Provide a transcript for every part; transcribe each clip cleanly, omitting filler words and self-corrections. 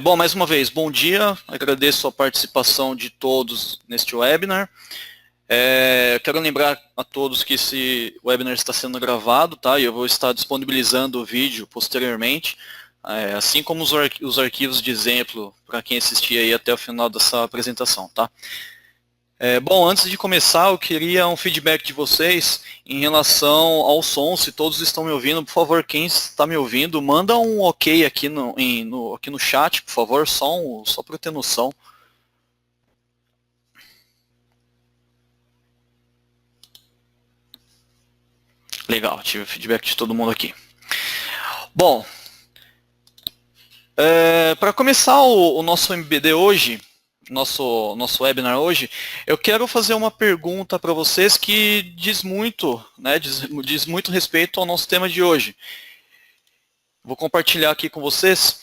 Bom, mais uma vez, bom dia. Agradeço a participação de todos neste webinar. Quero lembrar a todos que esse webinar está sendo gravado, tá? E eu vou estar disponibilizando o vídeo posteriormente, assim como os arquivos de exemplo para quem assistir aí até o final dessa apresentação, tá? Bom, antes de começar, eu queria um feedback de vocês em relação ao som, se todos estão me ouvindo. Por favor, quem está me ouvindo, manda um ok aqui aqui no chat, por favor, só para eu ter noção. Legal, tive o feedback de todo mundo aqui. Bom, para começar o nosso MBD hoje, nosso webinar hoje, eu quero fazer uma pergunta para vocês que diz muito, né, diz muito respeito ao nosso tema de hoje. Vou compartilhar aqui com vocês.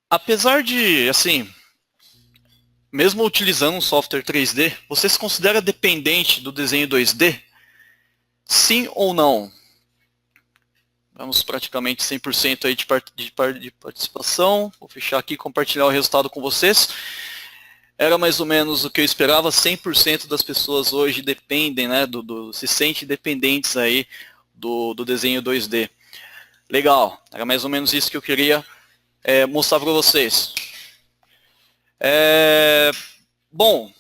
Apesar de, assim, mesmo utilizando um software 3D, você se considera dependente do desenho 2D? Sim ou não? Vamos praticamente 100% aí de participação. Vou fechar aqui e compartilhar o resultado com vocês. Era mais ou menos o que eu esperava. 100% das pessoas hoje dependem, né, se sentem dependentes aí do desenho 2D. Legal, era mais ou menos isso que eu queria mostrar para vocês. Bom,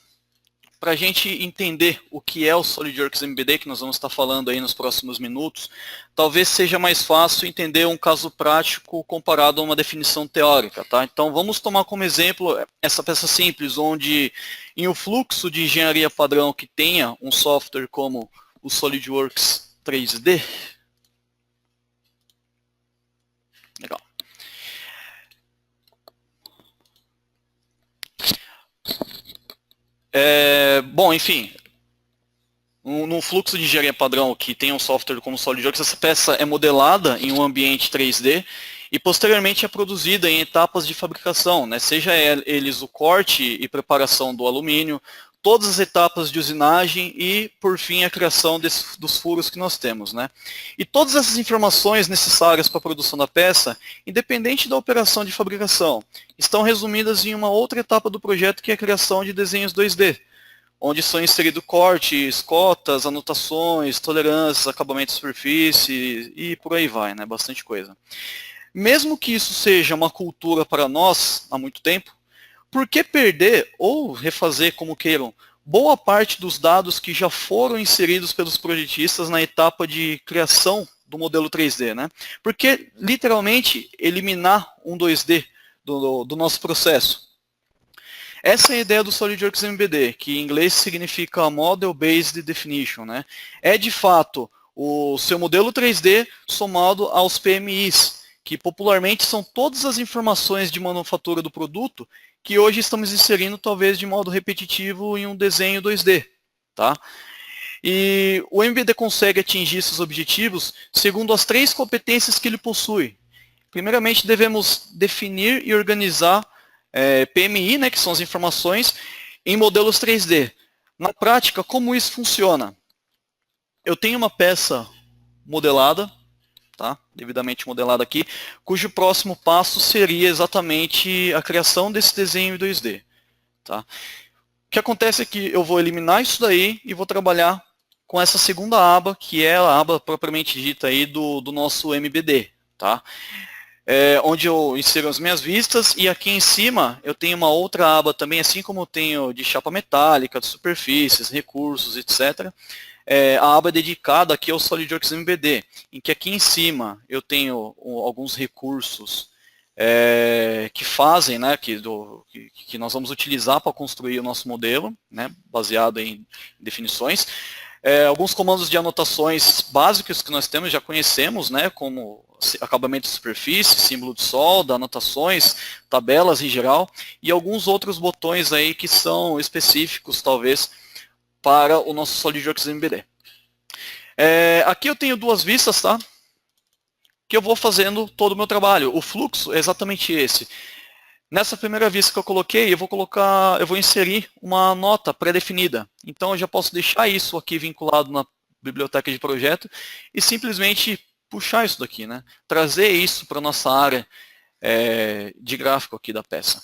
para a gente entender o que é o SolidWorks MBD, que nós vamos estar falando aí nos próximos minutos, talvez seja mais fácil entender um caso prático comparado a uma definição teórica, tá? Então vamos tomar como exemplo essa peça simples, onde em um fluxo de engenharia padrão que tenha um software como o SolidWorks 3D. Legal. Bom, enfim, num fluxo de engenharia padrão que tem um software como SolidWorks, essa peça é modelada em um ambiente 3D e posteriormente é produzida em etapas de fabricação, né? Seja eles o corte e preparação do alumínio, todas as etapas de usinagem e, por fim, a criação dos furos que nós temos, né? E todas essas informações necessárias para a produção da peça, independente da operação de fabricação, estão resumidas em uma outra etapa do projeto, que é a criação de desenhos 2D, onde são inseridos cortes, cotas, anotações, tolerâncias, acabamento de superfície e por aí vai, né? Bastante coisa. Mesmo que isso seja uma cultura para nós há muito tempo, por que perder ou refazer, como queiram, boa parte dos dados que já foram inseridos pelos projetistas na etapa de criação do modelo 3D, né? Porque, literalmente, eliminar um 2D do nosso processo. Essa é a ideia do SolidWorks MBD, que em inglês significa Model Based Definition, né? É, de fato, o seu modelo 3D somado aos PMIs, que popularmente são todas as informações de manufatura do produto que hoje estamos inserindo, talvez de modo repetitivo, em um desenho 2D. Tá? E o MBD consegue atingir esses objetivos segundo as 3 competências que ele possui. Primeiramente, devemos definir e organizar PMI, né, que são as informações, em modelos 3D. Na prática, como isso funciona? Eu tenho uma peça modelada, tá, devidamente modelada aqui, cujo próximo passo seria exatamente a criação desse desenho em 2D. Tá? O que acontece é que eu vou eliminar isso daí e vou trabalhar com essa segunda aba, que é a aba propriamente dita aí do nosso MBD. Tá? Onde eu insiro as minhas vistas, e aqui em cima eu tenho uma outra aba também, assim como eu tenho de chapa metálica, de superfícies, recursos, etc. A aba dedicada aqui ao SolidWorks MBD, em que aqui em cima eu tenho alguns recursos que fazem, né, que nós vamos utilizar para construir o nosso modelo, né, baseado em definições. Alguns comandos de anotações básicos que nós temos, já conhecemos, né, como acabamento de superfície, símbolo de solda, anotações, tabelas em geral, e alguns outros botões aí que são específicos, talvez, para o nosso SolidWorks MBD. Aqui eu tenho 2 vistas, tá? Que eu vou fazendo todo o meu trabalho. O fluxo é exatamente esse. Nessa primeira vista que eu coloquei, eu vou inserir uma nota pré-definida. Então eu já posso deixar isso aqui vinculado na biblioteca de projeto e simplesmente puxar isso daqui, né? Trazer isso para a nossa área de gráfico aqui da peça.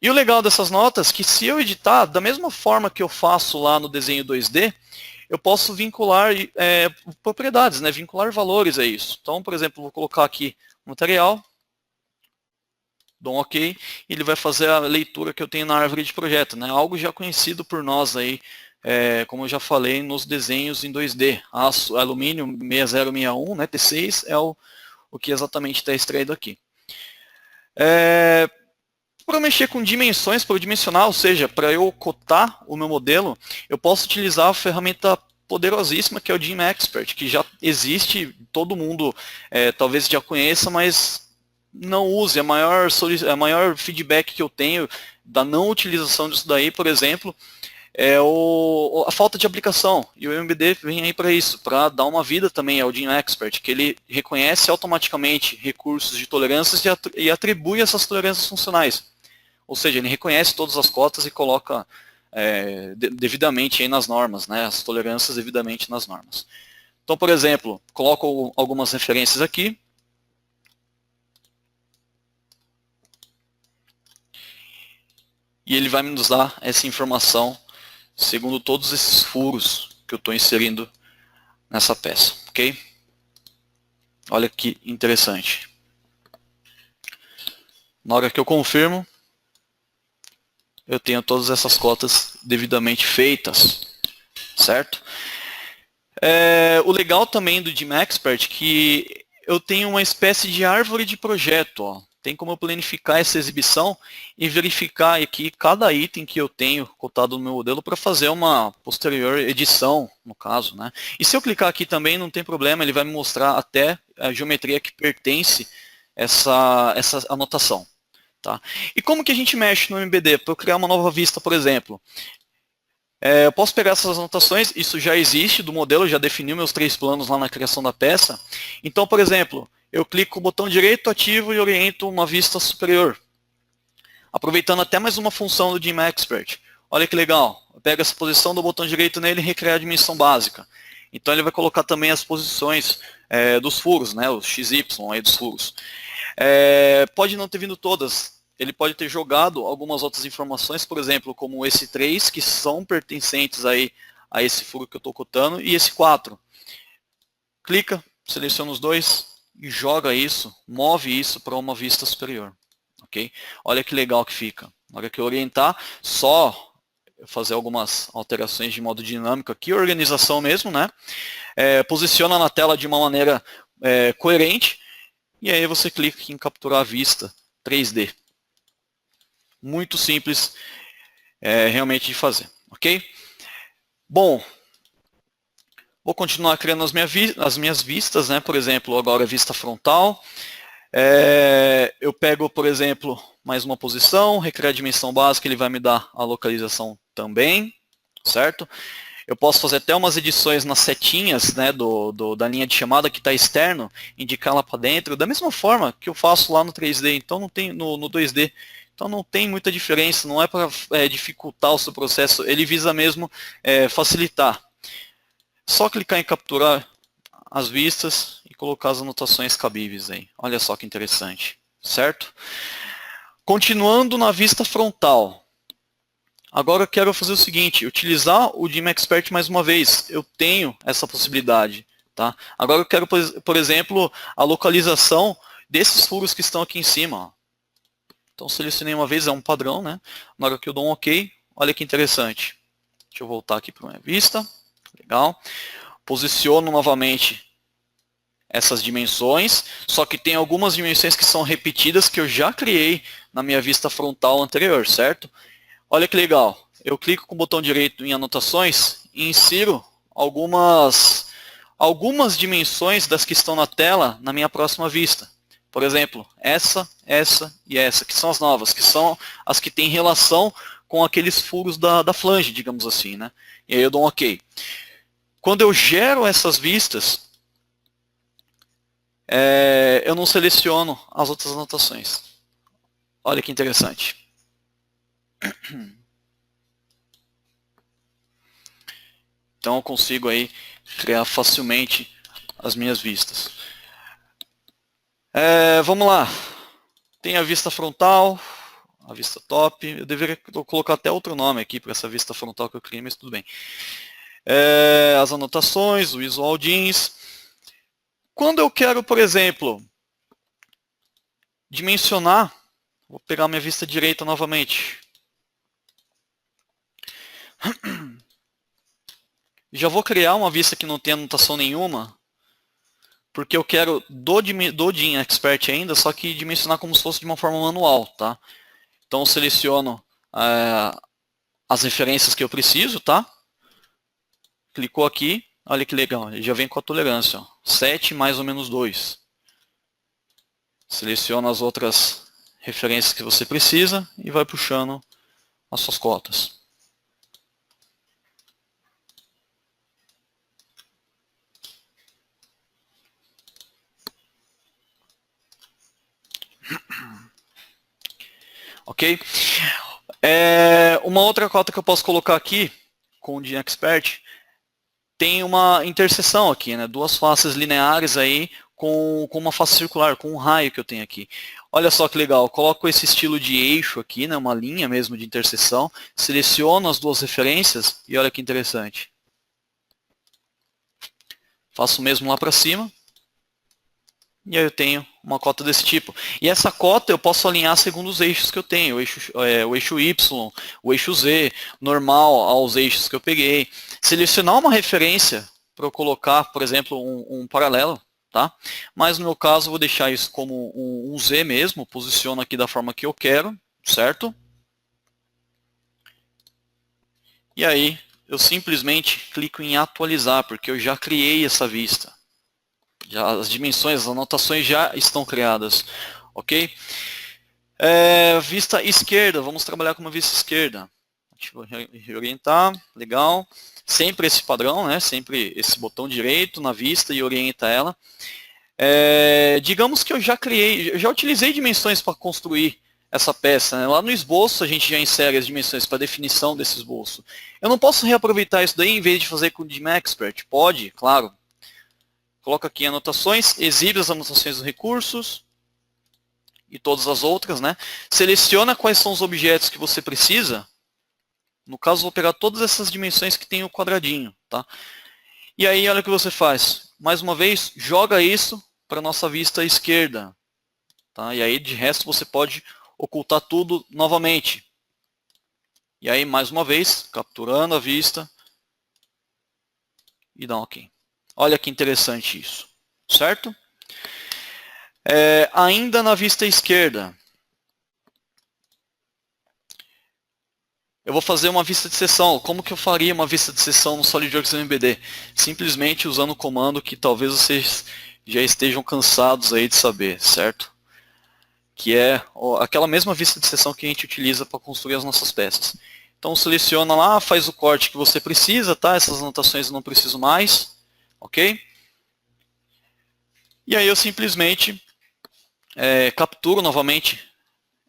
E o legal dessas notas é que se eu editar, da mesma forma que eu faço lá no desenho 2D, eu posso vincular propriedades, né? Vincular valores a isso. Então, por exemplo, vou colocar aqui material, dou um OK, e ele vai fazer a leitura que eu tenho na árvore de projeto, né? Algo já conhecido por nós aí, como eu já falei nos desenhos em 2D. Aço, alumínio 6061, né? T6 é o que exatamente está extraído aqui. Para mexer com dimensões, para dimensionar, ou seja, para eu cotar o meu modelo, eu posso utilizar a ferramenta poderosíssima que é o GIMP Expert, que já existe, todo mundo talvez já conheça, mas não use. A maior feedback que eu tenho da não utilização disso daí, por exemplo, é a falta de aplicação. E o MBD vem aí para isso, para dar uma vida também ao GIMP Expert, que ele reconhece automaticamente recursos de tolerâncias e atribui essas tolerâncias funcionais. Ou seja, ele reconhece todas as cotas e coloca devidamente aí nas normas, né, as tolerâncias devidamente nas normas. Então, por exemplo, coloco algumas referências aqui. E ele vai me nos dar essa informação segundo todos esses furos que eu estou inserindo nessa peça, ok? Olha que interessante. Na hora que eu confirmo, eu tenho todas essas cotas devidamente feitas, certo? O legal também do GIMP Expert é que eu tenho uma espécie de árvore de projeto, ó. Tem como eu planificar essa exibição e verificar aqui cada item que eu tenho cotado no meu modelo para fazer uma posterior edição, no caso, né? E se eu clicar aqui também, não tem problema, ele vai me mostrar até a geometria que pertence essa anotação. Tá? E como que a gente mexe no MBD? Para eu criar uma nova vista, por exemplo. Eu posso pegar essas anotações, isso já existe do modelo, já defini meus 3 planos lá na criação da peça. Então, por exemplo, eu clico com o botão direito, ativo e oriento uma vista superior. Aproveitando até mais uma função do GIMP Expert. Olha que legal, eu pego essa posição do botão direito nele e recrio a dimensão básica. Então ele vai colocar também as posições dos furos, né, os XY aí dos furos. Pode não ter vindo todas. Ele pode ter jogado algumas outras informações, por exemplo, como esse 3, que são pertencentes aí a esse furo que eu estou cotando, e esse 4. Clica, seleciona os dois e joga isso, move isso para uma vista superior. Okay? Olha que legal que fica. Na hora que eu orientar, só fazer algumas alterações de modo dinâmico aqui, organização mesmo, né? Posiciona na tela de uma maneira coerente, e aí você clica em capturar a vista 3D. Muito simples realmente de fazer, ok? Bom, vou continuar criando as minhas vistas, né? Por exemplo, agora a vista frontal. Eu pego, por exemplo, mais uma posição, recriar a dimensão básica, ele vai me dar a localização também, certo? Eu posso fazer até umas edições nas setinhas, né, da linha de chamada que está externo, indicar lá para dentro, da mesma forma que eu faço lá no 3D, então não tem no 2D. Então não tem muita diferença, não é para dificultar o seu processo, ele visa mesmo facilitar. Só clicar em capturar as vistas e colocar as anotações cabíveis aí. Olha só que interessante, certo? Continuando na vista frontal. Agora eu quero fazer o seguinte, utilizar o GIMP Expert mais uma vez. Eu tenho essa possibilidade. Tá? Agora eu quero, por exemplo, a localização desses furos que estão aqui em cima. Ó. Então selecionei uma vez, é um padrão, né? Na hora que eu dou um OK, olha que interessante. Deixa eu voltar aqui para a minha vista. Legal. Posiciono novamente essas dimensões, só que tem algumas dimensões que são repetidas que eu já criei na minha vista frontal anterior, certo? Olha que legal. Eu clico com o botão direito em anotações e insiro algumas dimensões das que estão na tela na minha próxima vista. Por exemplo, essa e essa, que são as novas, que são as que têm relação com aqueles furos da flange, digamos assim, né? E aí eu dou um OK. Quando eu gero essas vistas, eu não seleciono as outras anotações. Olha que interessante. Então eu consigo aí criar facilmente as minhas vistas. Vamos lá. Tem a vista frontal, a vista top. Eu deveria colocar até outro nome aqui para essa vista frontal que eu criei, mas tudo bem. As anotações, o Visual Jeans. Quando eu quero, por exemplo, dimensionar, vou pegar minha vista direita novamente. Já vou criar uma vista que não tem anotação nenhuma, porque eu quero do Jim Expert ainda, só que dimensionar como se fosse de uma forma manual, tá? Então eu seleciono as referências que eu preciso, tá? Clicou aqui, olha que legal, ele já vem com a tolerância, ó, 7 mais ou menos 2. Seleciona as outras referências que você precisa e vai puxando as suas cotas. Ok? Uma outra cota que eu posso colocar aqui com o GenExpert tem uma interseção aqui, né? Duas faces lineares aí com uma face circular, com um raio que eu tenho aqui. Olha só que legal, eu coloco esse estilo de eixo aqui, né? Uma linha mesmo de interseção, seleciono as duas referências e olha que interessante. Faço o mesmo lá para cima. E aí eu tenho uma cota desse tipo. E essa cota eu posso alinhar segundo os eixos que eu tenho. O eixo Y, o eixo Z, normal aos eixos que eu peguei. Selecionar uma referência para eu colocar, por exemplo, um paralelo. Tá? Mas no meu caso eu vou deixar isso como um Z mesmo. Posiciono aqui da forma que eu quero. Certo? E aí eu simplesmente clico em atualizar, porque eu já criei essa vista. As dimensões, as anotações já estão criadas, ok? Vista esquerda, vamos trabalhar com uma vista esquerda. Deixa eu reorientar, legal. Sempre esse padrão, né? Sempre esse botão direito na vista e orienta ela. Digamos que eu já utilizei dimensões para construir essa peça. Né? Lá no esboço a gente já insere as dimensões para definição desse esboço. Eu não posso reaproveitar isso daí em vez de fazer com o GenExpert? Pode, claro. Coloca aqui anotações, exibe as anotações dos recursos e todas as outras, né? Seleciona quais são os objetos que você precisa. No caso, vou pegar todas essas dimensões que tem o quadradinho, tá? E aí, olha o que você faz. Mais uma vez, joga isso para a nossa vista esquerda. Tá? E aí, de resto, você pode ocultar tudo novamente. E aí, mais uma vez, capturando a vista e dá um OK. Olha que interessante isso, certo? Ainda na vista esquerda, eu vou fazer uma vista de seção. Como que eu faria uma vista de seção no SolidWorks MBD? Simplesmente usando o comando que talvez vocês já estejam cansados aí de saber, certo? Que é aquela mesma vista de seção que a gente utiliza para construir as nossas peças. Então seleciona lá, faz o corte que você precisa, tá? Essas anotações eu não preciso mais, ok? E aí eu simplesmente capturo novamente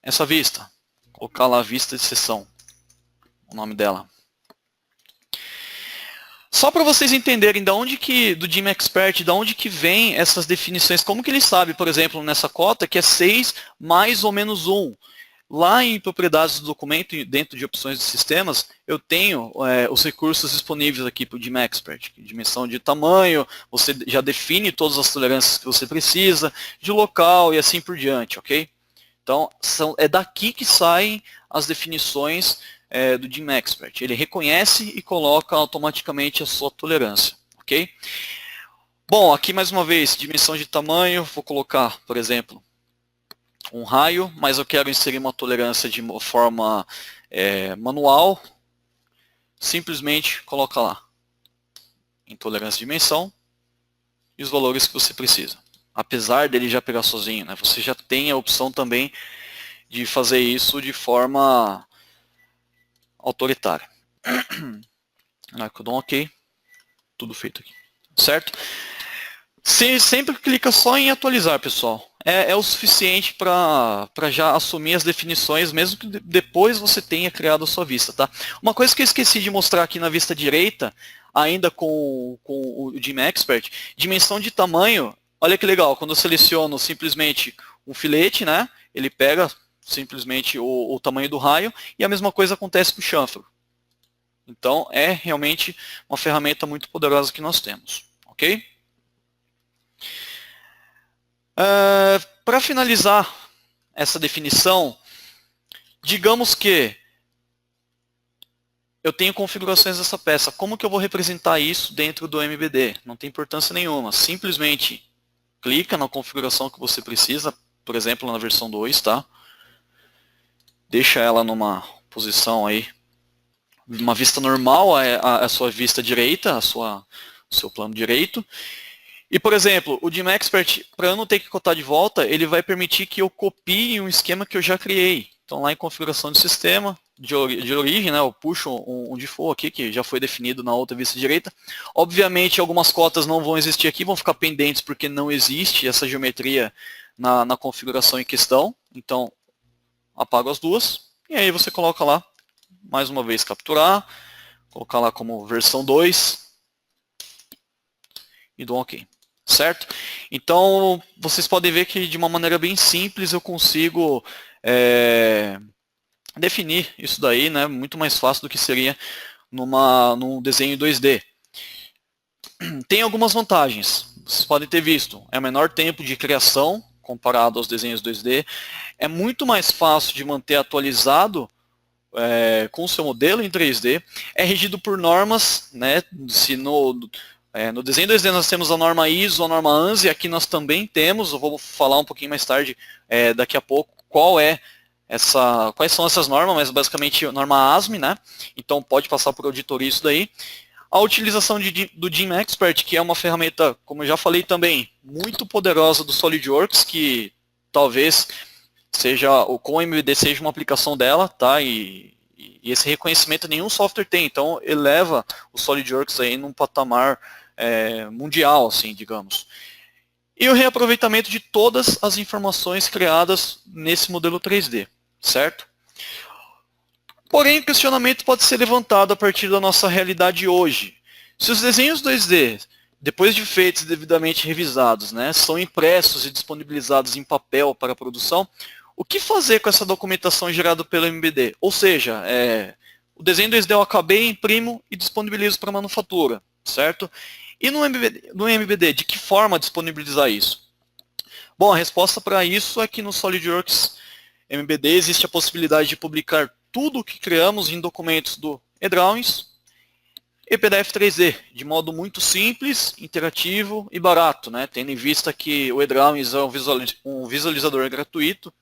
essa vista. Vou colocar lá a vista de seção, o nome dela. Só para vocês entenderem do GenExpert, da onde que vem essas definições, como que ele sabe, por exemplo, nessa cota, que é 6 mais ou menos 1. Lá em propriedades do documento, dentro de opções de sistemas, eu tenho os recursos disponíveis aqui para o GenExpert. Dimensão de tamanho, você já define todas as tolerâncias que você precisa, de local e assim por diante, ok? Então, é daqui que saem as definições do GenExpert. Ele reconhece e coloca automaticamente a sua tolerância, ok? Bom, aqui mais uma vez, dimensão de tamanho, vou colocar, por exemplo, um raio, mas eu quero inserir uma tolerância de forma manual, simplesmente coloca lá, em tolerância de dimensão, e os valores que você precisa. Apesar dele já pegar sozinho, né? Você já tem a opção também de fazer isso de forma autoritária. Eu dou um OK, tudo feito aqui, certo? Você sempre clica só em atualizar, pessoal. É o suficiente para já assumir as definições, mesmo que depois você tenha criado a sua vista, tá? Uma coisa que eu esqueci de mostrar aqui na vista direita, ainda com o GenExpert, dimensão de tamanho. Olha que legal, quando eu seleciono simplesmente um filete, né? Ele pega simplesmente o tamanho do raio, e a mesma coisa acontece com o chanfro. Então, é realmente uma ferramenta muito poderosa que nós temos, ok? Para finalizar essa definição, digamos que eu tenho configurações dessa peça. Como que eu vou representar isso dentro do MBD? Não tem importância nenhuma. Simplesmente clica na configuração que você precisa, por exemplo, na versão 2, tá? Deixa ela numa posição aí, uma vista normal, a sua vista direita, o seu plano direito. E, por exemplo, o Gym Expert, para eu não ter que cotar de volta, ele vai permitir que eu copie um esquema que eu já criei. Então, lá em configuração de sistema, de origem, né, eu puxo um default aqui, que já foi definido na outra vista direita. Obviamente, algumas cotas não vão existir aqui, vão ficar pendentes, porque não existe essa geometria na configuração em questão. Então, apago as duas. E aí você coloca lá, mais uma vez, capturar, colocar lá como versão 2 e dou um OK. Certo? Então, vocês podem ver que de uma maneira bem simples eu consigo definir isso daí, né, muito mais fácil do que seria num desenho 2D. Tem algumas vantagens, vocês podem ter visto. É menor tempo de criação comparado aos desenhos 2D. É muito mais fácil de manter atualizado com o seu modelo em 3D. É regido por normas, né, se no desenho 2D nós temos a norma ISO, a norma ANSI, aqui nós também temos, eu vou falar um pouquinho mais tarde, daqui a pouco, quais são essas normas, mas basicamente a norma ASME, né? Então pode passar por auditoria isso daí. A utilização do Gym Expert, que é uma ferramenta, como eu já falei também, muito poderosa do SolidWorks, que talvez com o MVD seja uma aplicação dela, tá? E esse reconhecimento nenhum software tem, então eleva o SolidWorks aí num patamar mundial, assim, digamos. E o reaproveitamento de todas as informações criadas nesse modelo 3D, certo? Porém, o questionamento pode ser levantado a partir da nossa realidade hoje. Se os desenhos 2D, depois de feitos e devidamente revisados, né, são impressos e disponibilizados em papel para produção, o que fazer com essa documentação gerada pelo MBD? Ou seja, o desenho 2D eu acabei, imprimo e disponibilizo para manufatura, certo? E no MBD, de que forma disponibilizar isso? Bom, a resposta para isso é que no SolidWorks MBD existe a possibilidade de publicar tudo o que criamos em documentos do eDrawings e PDF 3D, de modo muito simples, interativo e barato, né? Tendo em vista que o eDrawings é um visualizador gratuito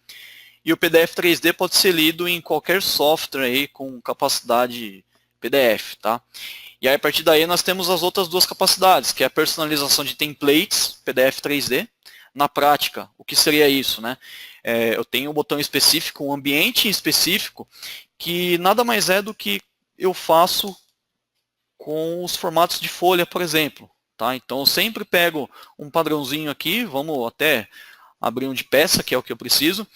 e o PDF 3D pode ser lido em qualquer software aí com capacidade PDF, tá? E aí, a partir daí, nós temos as outras duas capacidades, que é a personalização de templates, PDF 3D. Na prática, o que seria isso, né? Eu tenho um botão específico, um ambiente específico, que nada mais é do que eu faço com os formatos de folha, por exemplo. Tá? Então, eu sempre pego um padrãozinho aqui, vamos até abrir um de peça, que é o que eu preciso,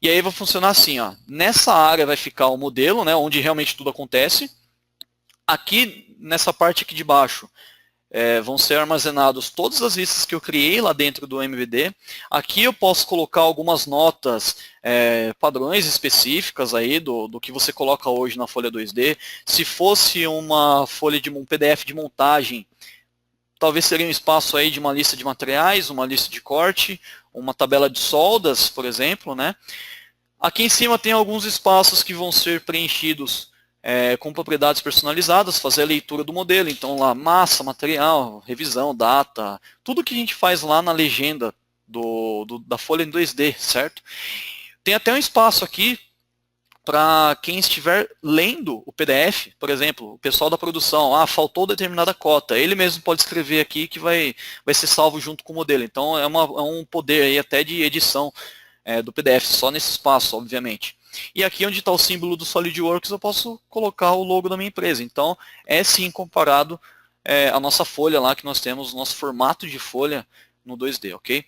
e aí vai funcionar assim, ó. Nessa área vai ficar o modelo, né, onde realmente tudo acontece. Aqui, nessa parte aqui de baixo, vão ser armazenados todas as listas que eu criei lá dentro do MVD. Aqui eu posso colocar algumas notas, padrões específicas aí do que você coloca hoje na folha 2D. Se fosse um PDF de montagem, talvez seria um espaço aí de uma lista de materiais, uma lista de corte, uma tabela de soldas, por exemplo, né? Aqui em cima tem alguns espaços que vão ser preenchidos com propriedades personalizadas, fazer a leitura do modelo. Então lá, massa, material, revisão, data, tudo que a gente faz lá na legenda da folha em 2D, certo? Tem até um espaço aqui para quem estiver lendo o PDF, por exemplo, o pessoal da produção, faltou determinada cota, ele mesmo pode escrever aqui que vai ser salvo junto com o modelo. Então é um poder aí até de edição do PDF, só nesse espaço, obviamente. E aqui onde está o símbolo do SolidWorks, eu posso colocar o logo da minha empresa. Então, é sim comparado a nossa folha lá, que nós temos, o nosso formato de folha no 2D, ok?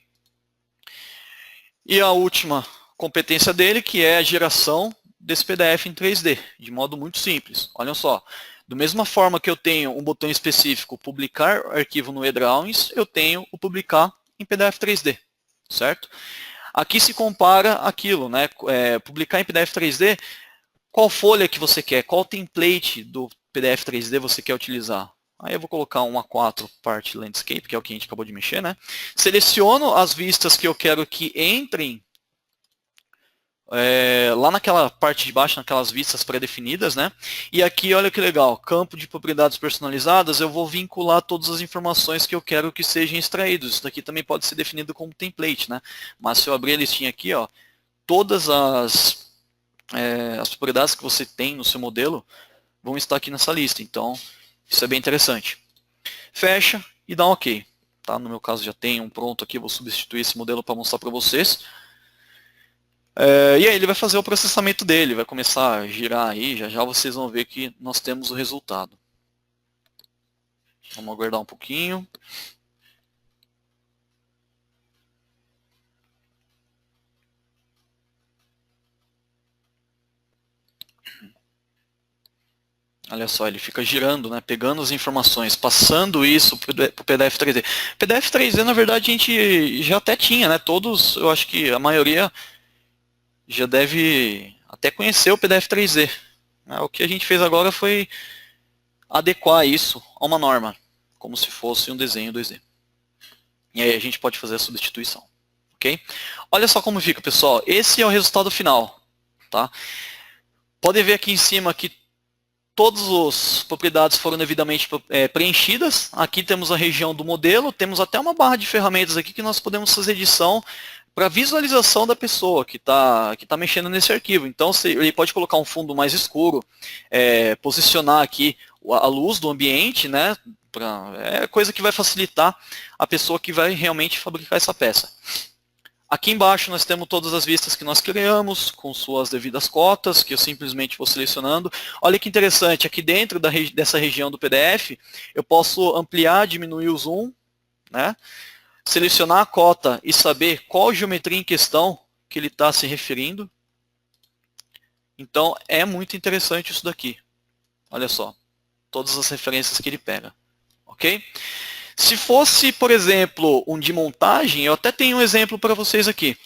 E a última competência dele, que é a geração desse PDF em 3D, de modo muito simples. Olha só, da mesma forma que eu tenho um botão específico, publicar arquivo no eDrawings, eu tenho o publicar em PDF 3D, certo? Aqui se compara aquilo, né? Publicar em PDF 3D, qual folha que você quer, qual template do PDF 3D você quer utilizar. Aí eu vou colocar um A4 parte landscape, que é o que a gente acabou de mexer, né? Seleciono as vistas que eu quero que entrem lá naquela parte de baixo, naquelas vistas pré-definidas, né? E aqui, olha que legal, campo de propriedades personalizadas, eu vou vincular todas as informações que eu quero que sejam extraídas. Isso daqui também pode ser definido como template, né? Mas se eu abrir a listinha aqui, ó, todas as propriedades que você tem no seu modelo vão estar aqui nessa lista. Então, isso é bem interessante. Fecha e dá um OK. Tá? No meu caso já tem um pronto aqui, eu vou substituir esse modelo para mostrar para vocês. E aí ele vai fazer o processamento dele, vai começar a girar aí, já já vocês vão ver que nós temos o resultado. Vamos aguardar um pouquinho. Olha só, ele fica girando, né, pegando as informações, passando isso para o PDF 3D. PDF 3D, na verdade, a gente já até tinha, né? Todos, eu acho que a maioria já deve até conhecer o PDF 3D. O que a gente fez agora foi adequar isso a uma norma, como se fosse um desenho 2D. E aí a gente pode fazer a substituição. Ok? Olha só como fica, pessoal. Esse é o resultado final. Tá? Pode ver aqui em cima que todas as propriedades foram devidamente preenchidas. Aqui temos a região do modelo, temos até uma barra de ferramentas aqui que nós podemos fazer edição para visualização da pessoa que tá mexendo nesse arquivo. Então, ele pode colocar um fundo mais escuro, posicionar aqui a luz do ambiente, né? É coisa que vai facilitar a pessoa que vai realmente fabricar essa peça. Aqui embaixo nós temos todas as vistas que nós criamos, com suas devidas cotas, que eu simplesmente vou selecionando. Olha que interessante, aqui dentro dessa região do PDF, eu posso ampliar, diminuir o zoom, né? Selecionar a cota e saber qual geometria em questão que ele está se referindo. Então, é muito interessante isso daqui. Olha só, todas as referências que ele pega. Ok? Se fosse, por exemplo, um de montagem, eu até tenho um exemplo para vocês aqui.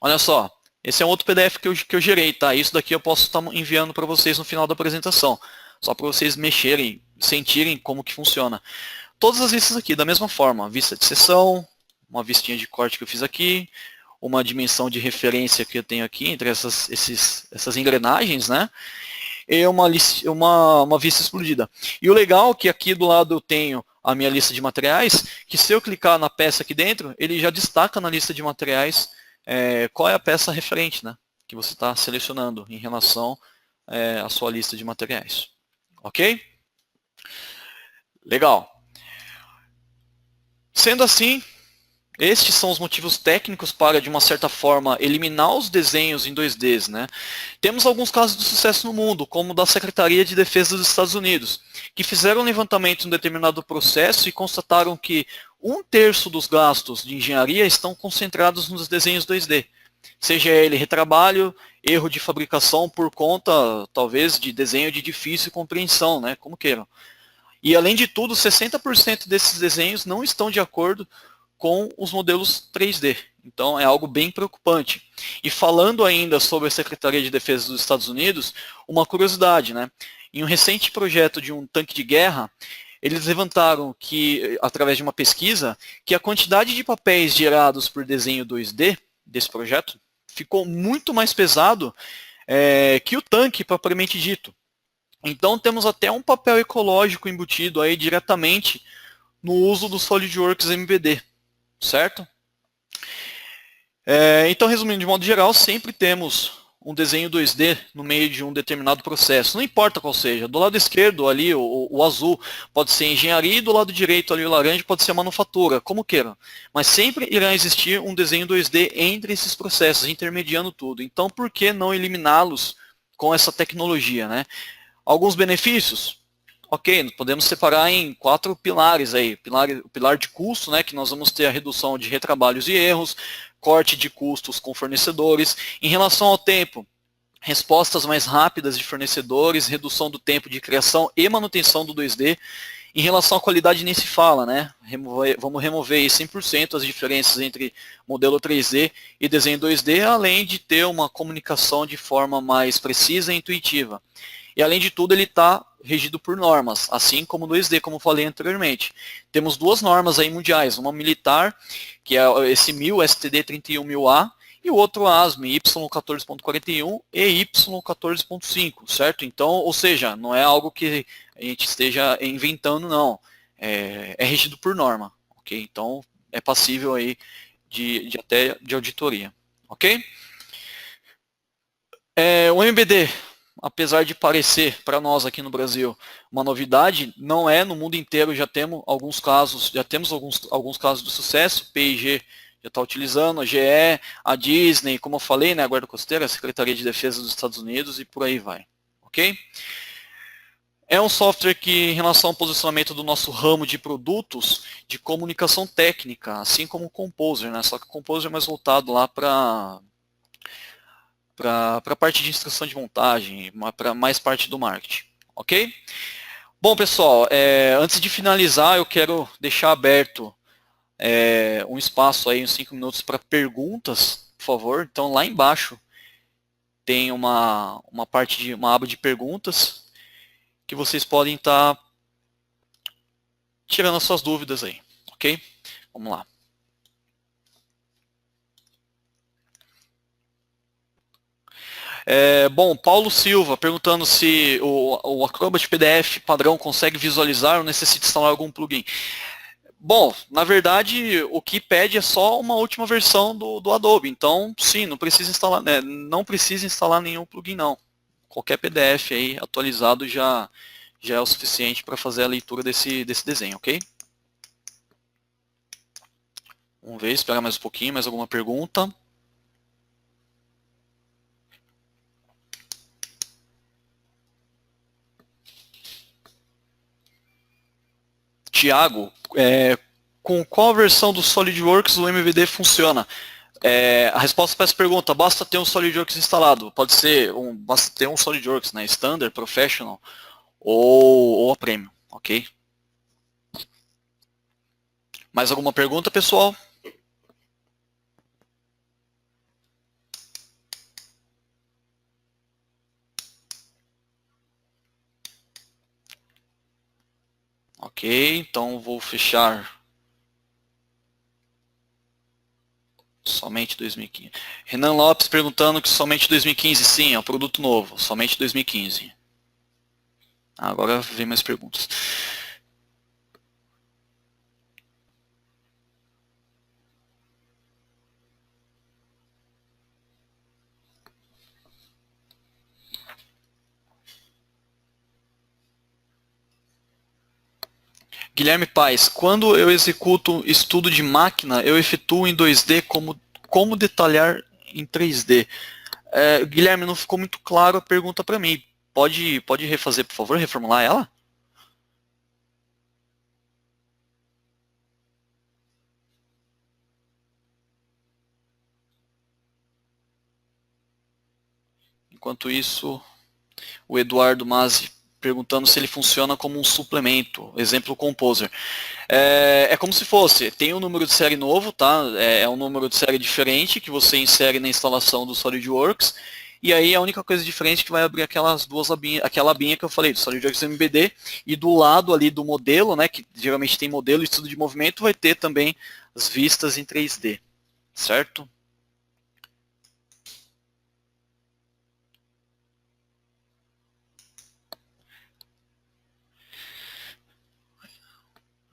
Olha só, esse é um outro PDF que eu gerei, tá? Isso daqui eu posso estar enviando para vocês no final da apresentação. Só para vocês mexerem, sentirem como que funciona. Todas as vistas aqui, da mesma forma, vista de seção, uma vistinha de corte que eu fiz aqui, uma dimensão de referência que eu tenho aqui entre essas engrenagens, né? E uma vista explodida. E o legal é que aqui do lado eu tenho a minha lista de materiais, que se eu clicar na peça aqui dentro, ele já destaca na lista de materiais qual é a peça referente, né? Que você está selecionando em relação à sua lista de materiais. Ok? Legal. Sendo assim, estes são os motivos técnicos para, de uma certa forma, eliminar os desenhos em 2Ds, né? Temos alguns casos de sucesso no mundo, como o da Secretaria de Defesa dos Estados Unidos, que fizeram um levantamento em um determinado processo e constataram que 1/3 dos gastos de engenharia estão concentrados nos desenhos 2D. Seja ele retrabalho, erro de fabricação por conta, talvez, de desenho de difícil compreensão, né? Como queiram. E, além de tudo, 60% desses desenhos não estão de acordo com os modelos 3D. Então, é algo bem preocupante. E falando ainda sobre a Secretaria de Defesa dos Estados Unidos, uma curiosidade, né? Em um recente projeto de um tanque de guerra, eles levantaram que, através de uma pesquisa, que a quantidade de papéis gerados por desenho 2D desse projeto ficou muito mais pesado que o tanque propriamente dito. Então temos até um papel ecológico embutido aí diretamente no uso do SolidWorks MBD, certo? Então, resumindo, de modo geral, sempre temos um desenho 2D no meio de um determinado processo, não importa qual seja. Do lado esquerdo ali, o azul pode ser engenharia, e do lado direito ali o laranja pode ser manufatura, como queiram. Mas sempre irá existir um desenho 2D entre esses processos, intermediando tudo. Então, por que não eliminá-los com essa tecnologia, né? Alguns benefícios? Ok, podemos separar em 4 pilares aí. O pilar de custo, né, que nós vamos ter a redução de retrabalhos e erros, corte de custos com fornecedores. Em relação ao tempo, respostas mais rápidas de fornecedores, redução do tempo de criação e manutenção do 2D. Em relação à qualidade nem se fala, né? Vamos remover aí 100% as diferenças entre modelo 3D e desenho 2D, além de ter uma comunicação de forma mais precisa e intuitiva. E além de tudo, ele está regido por normas, assim como o 2D, como eu falei anteriormente. Temos duas normas aí mundiais, uma militar, que é esse 1000 STD 31000A, e o outro ASME Y14.41 e Y14.5, certo? Então, ou seja, não é algo que a gente esteja inventando, não. É regido por norma, ok? Então, é passível aí até de auditoria, ok? O MBD, apesar de parecer para nós aqui no Brasil uma novidade, não é. No mundo inteiro já temos alguns casos, alguns casos de sucesso. P&G já está utilizando, a GE, a Disney, como eu falei, né, a Guarda Costeira, a Secretaria de Defesa dos Estados Unidos e por aí vai, ok? É um software que, em relação ao posicionamento do nosso ramo de produtos de comunicação técnica, assim como o Composer, né? Só que o Composer é mais voltado lá para a parte de instrução de montagem, para mais parte do marketing, ok? Bom, pessoal, antes de finalizar, eu quero deixar aberto um espaço aí, uns 5 minutos para perguntas, por favor. Então, lá embaixo tem uma aba de perguntas que vocês podem estar tirando as suas dúvidas aí, ok? Vamos lá. Bom, Paulo Silva perguntando se o Acrobat PDF padrão consegue visualizar ou necessita instalar algum plugin. Bom, na verdade, o que pede é só uma última versão do Adobe. Então, sim, não precisa instalar, não precisa instalar nenhum plugin, não. Qualquer PDF aí atualizado já é o suficiente para fazer a leitura desse desenho, ok? Vamos ver, esperar mais um pouquinho, mais alguma pergunta? Tiago, com qual versão do SolidWorks o MVD funciona? A resposta para essa pergunta, basta ter um SolidWorks instalado. Basta ter um SolidWorks, né? Standard, Professional ou a Premium, ok? Mais alguma pergunta, pessoal? Ok, então vou fechar somente 2015. Renan Lopes perguntando que somente 2015, sim, é um produto novo, somente 2015. Agora vem mais perguntas. Guilherme Paes, quando eu executo estudo de máquina, eu efetuo em 2D como detalhar em 3D? Guilherme, não ficou muito claro a pergunta para mim. Pode refazer, por favor, reformular ela? Enquanto isso, o Eduardo Mazzi perguntando se ele funciona como um suplemento, exemplo Composer. É como se fosse, tem um número de série novo, tá? É um número de série diferente que você insere na instalação do SolidWorks, e aí a única coisa diferente é que vai abrir aquela abinha que eu falei, do SolidWorks MBD, e do lado ali do modelo, né, que geralmente tem modelo e estudo de movimento, vai ter também as vistas em 3D, certo?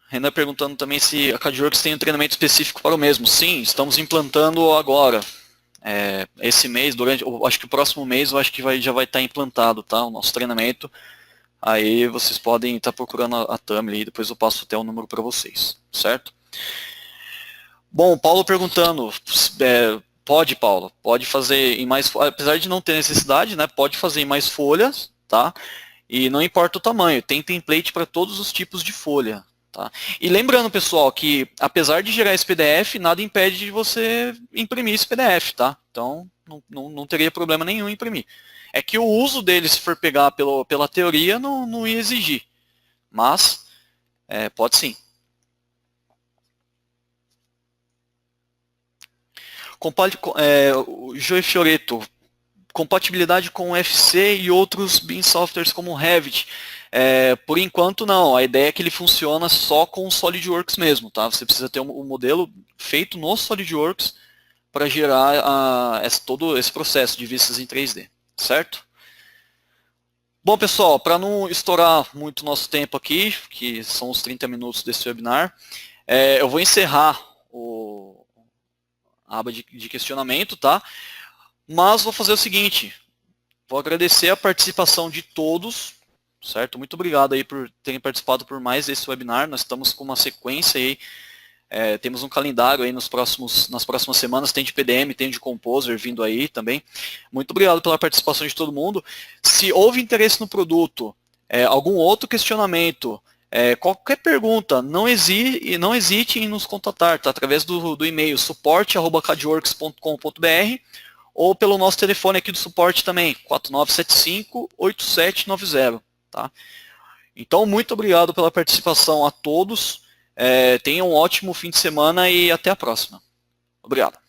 Renan perguntando também se a CADWorks tem um treinamento específico para o mesmo. Sim, estamos implantando agora. Esse mês, acho que o próximo mês, eu acho que já vai estar implantado, tá? O nosso treinamento. Aí vocês podem estar procurando a Tamil e depois eu passo até o número para vocês, certo? Bom, Paulo perguntando, pode, Paulo, pode fazer em mais, apesar de não ter necessidade, né? Pode fazer em mais folhas, tá? E não importa o tamanho, tem template para todos os tipos de folha. Tá? E lembrando, pessoal, que apesar de gerar esse PDF, nada impede de você imprimir esse PDF, tá? Então, não teria problema nenhum em imprimir. É que o uso dele, se for pegar pela teoria, não ia exigir. Mas, Pode sim. O Joey Fioreto, compatibilidade com FC e outros BIM softwares como o Revit. Por enquanto não, a ideia é que ele funciona só com o SolidWorks mesmo, tá? Você precisa ter um modelo feito no SolidWorks para gerar todo esse processo de vistas em 3D, certo? Bom, pessoal, para não estourar muito o nosso tempo aqui, que são os 30 minutos desse webinar, eu vou encerrar a aba de questionamento, tá? Mas vou fazer o seguinte, vou agradecer a participação de todos, certo? Muito obrigado aí por terem participado por mais esse webinar. Nós estamos com uma sequência aí, temos um calendário aí nas próximas semanas, tem de PDM, tem de Composer vindo aí também. Muito obrigado pela participação de todo mundo. Se houve interesse no produto, algum outro questionamento, qualquer pergunta, não hesite em nos contatar, tá? Através do e-mail suporte@cadworks.com.br ou pelo nosso telefone aqui do suporte também, 4975-8790. Tá? Então, muito obrigado pela participação a todos. Tenham um ótimo fim de semana e até a próxima. Obrigado.